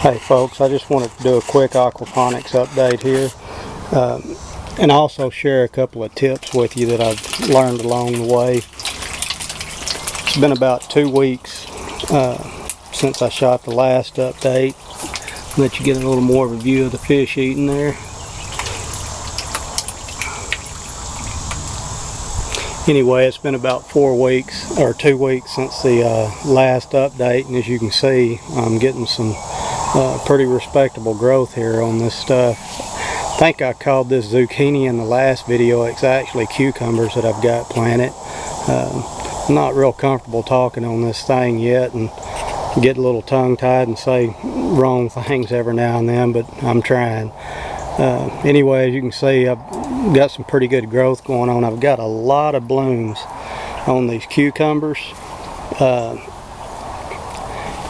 Hey folks, I just wanted to do a quick aquaponics update here and also share a couple of tips with you that I've learned along the way. It's been about 2 weeks since I shot the last update. Let you get a little more of a view of the fish eating there. Anyway, it's been about 4 weeks or 2 weeks since the last update, and as you can see, I'm getting some pretty respectable growth here on this stuff. I think I called this zucchini in the last video. It's actually cucumbers that I've got planted. I'm not real comfortable talking on this thing yet and get a little tongue-tied and say wrong things every now and then, but I'm trying. Anyway, as you can see, I've got some pretty good growth going on. I've got a lot of blooms on these cucumbers.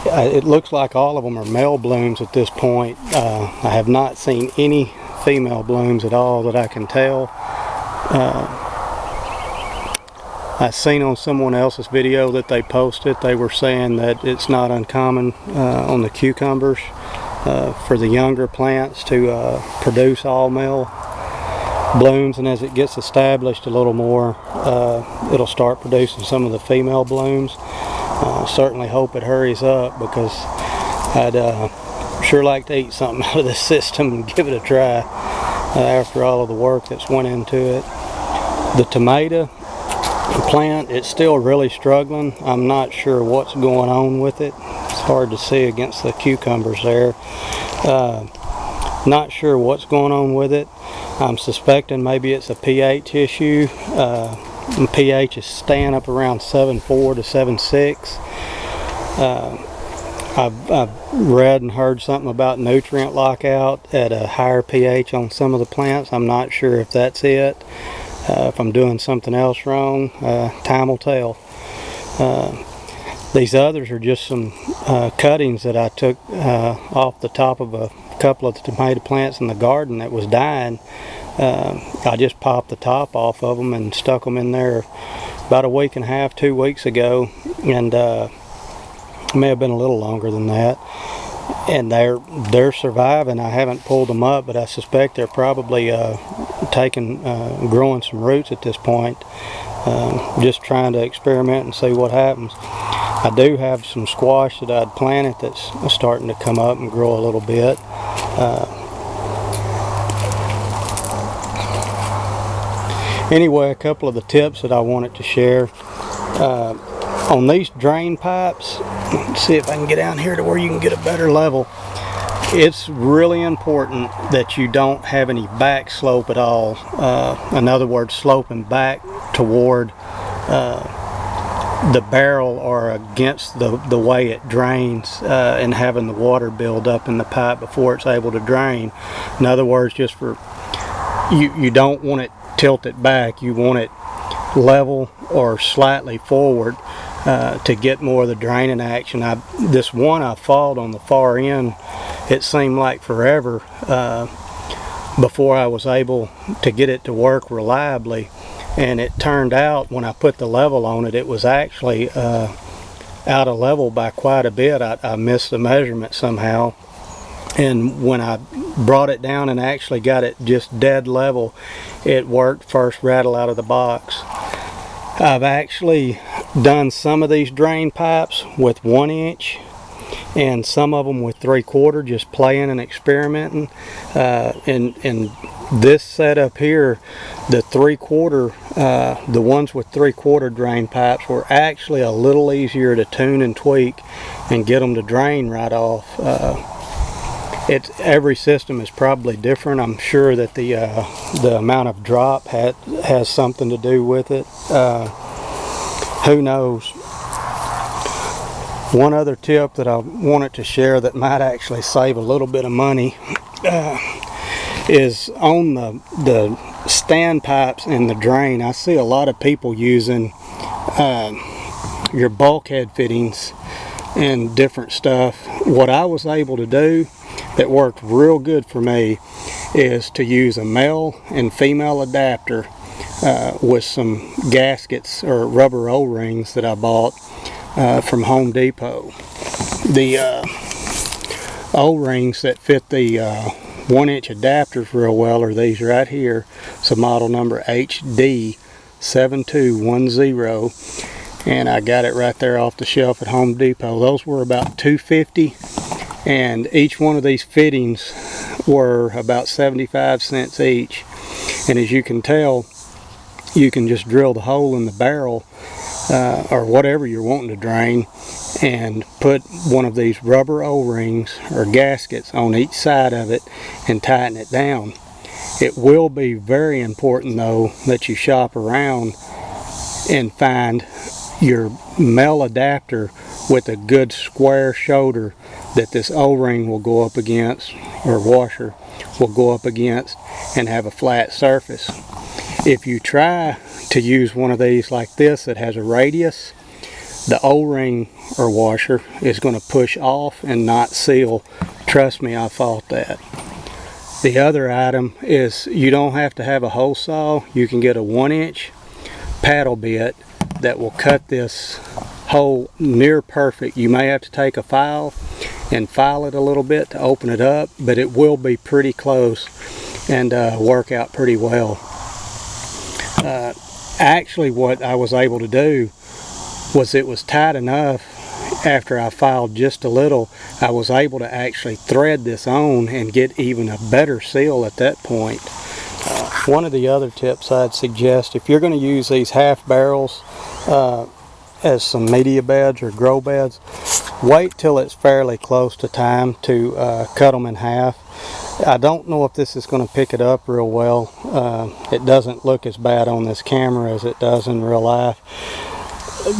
It looks like all of them are male blooms at this point. I have not seen any female blooms at all that I can tell. I've seen on someone else's video that they posted, they were saying that it's not uncommon on the cucumbers for the younger plants to produce all male blooms, and as it gets established a little more, it'll start producing some of the female blooms. Certainly hope it hurries up, because I'd sure like to eat something out of this system and give it a try after all of the work that's went into it. The tomato plant, it's still really struggling. I'm not sure what's going on with it. It's hard to see against the cucumbers there. Not sure what's going on with it. I'm suspecting maybe it's a pH issue. pH is staying up around 7.4 to 7.6. I've read and heard something about nutrient lockout at a higher pH on some of the plants. I'm not sure if that's it. If I'm doing something else wrong, time will tell. These others are just some cuttings that I took off the top of a couple of the tomato plants in the garden that was dying. I just popped the top off of them and stuck them in there about a week and a half, 2 weeks ago, and it may have been a little longer than that. And they're surviving. I haven't pulled them up, but I suspect they're probably growing some roots at this point. Just trying to experiment and see what happens. I do have some squash that I'd planted that's starting to come up and grow a little bit. Anyway, a couple of the tips that I wanted to share. On these drain pipes, let's see if I can get down here to where you can get a better level. It's really important that you don't have any back slope at all. In other words, sloping back toward the barrel or against the way it drains, and having the water build up in the pipe before it's able to drain. In other words, just for you don't want it tilted back. You want it level or slightly forward to get more of the draining action. This one I fought on the far end, it seemed like forever before I was able to get it to work reliably, and it turned out when I put the level on it, it was actually out of level by quite a bit. I missed the measurement somehow, and when I brought it down and actually got it just dead level, it worked first rattle out of the box. I've actually done some of these drain pipes with 1 inch and some of them with 3/4, just playing and experimenting. In this setup here, the 3/4, the ones with 3/4 drain pipes were actually a little easier to tune and tweak and get them to drain right off. Every system is probably different. I'm sure that the amount of drop has something to do with it. Who knows? One other tip that I wanted to share that might actually save a little bit of money is on the stand pipes in the drain. I see a lot of people using your bulkhead fittings and different stuff. What I was able to do that worked real good for me is to use a male and female adapter with some gaskets or rubber O-rings that I bought from Home Depot. The O-rings that fit the 1-inch adapters real well are these right here. It's a model number HD7210, and I got it right there off the shelf at Home Depot. Those were about $2.50, and each one of these fittings were about 75 cents each. And as you can tell, you can just drill the hole in the barrel or whatever you're wanting to drain, and put one of these rubber O-rings or gaskets on each side of it and tighten it down. It will be very important though that you shop around and find your male adapter with a good square shoulder that this O-ring will go up against, or washer will go up against, and have a flat surface. If you try to use one of these like this that has a radius, the O-ring or washer is going to push off and not seal. Trust me, I fought that. The other item is you don't have to have a hole saw. You can get a 1-inch paddle bit that will cut this hole near perfect. You may have to take a file and file it a little bit to open it up, but it will be pretty close and work out pretty well. Actually, what I was able to do was, it was tight enough after I filed just a little, I was able to actually thread this on and get even a better seal at that point. One of the other tips I'd suggest, if you're going to use these half barrels as some media beds or grow beds, wait till it's fairly close to time to cut them in half. I don't know if this is going to pick it up real well. It doesn't look as bad on this camera as it does in real life.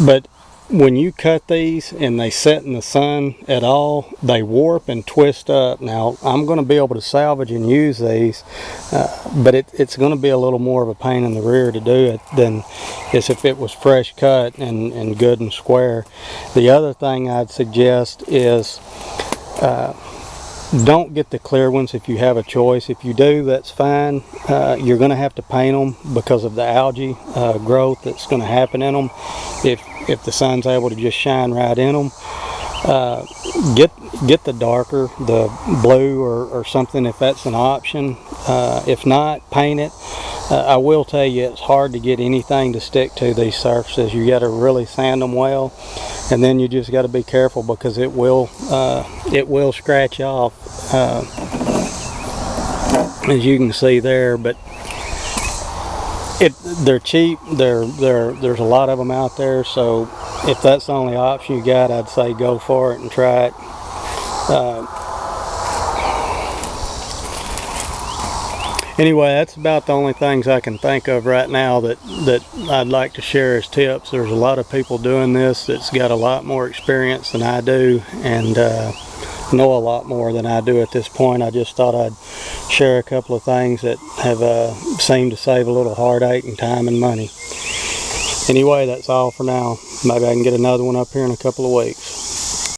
But when you cut these and they set in the sun at all, they warp and twist up. Now, I'm going to be able to salvage and use these, but it's going to be a little more of a pain in the rear to do it than as if it was fresh cut and good and square. The other thing I'd suggest is don't get the clear ones if you have a choice. If you do, that's fine. You're going to have to paint them because of the algae growth that's going to happen in them if the sun's able to just shine right in them. Get the darker, the blue or something if that's an option. If not, paint it. I will tell you, it's hard to get anything to stick to these surfaces. You got to really sand them well, and then you just got to be careful because it will scratch off, as you can see there. But they're cheap. There's a lot of them out there, so if that's the only option you got, I'd say go for it and try it. Anyway, that's about the only things I can think of right now that I'd like to share as tips. There's a lot of people doing this that's got a lot more experience than I do, and know a lot more than I do at this point. I just thought I'd share a couple of things that have seemed to save a little heartache and time and money. Anyway, that's all for now. Maybe I can get another one up here in a couple of weeks.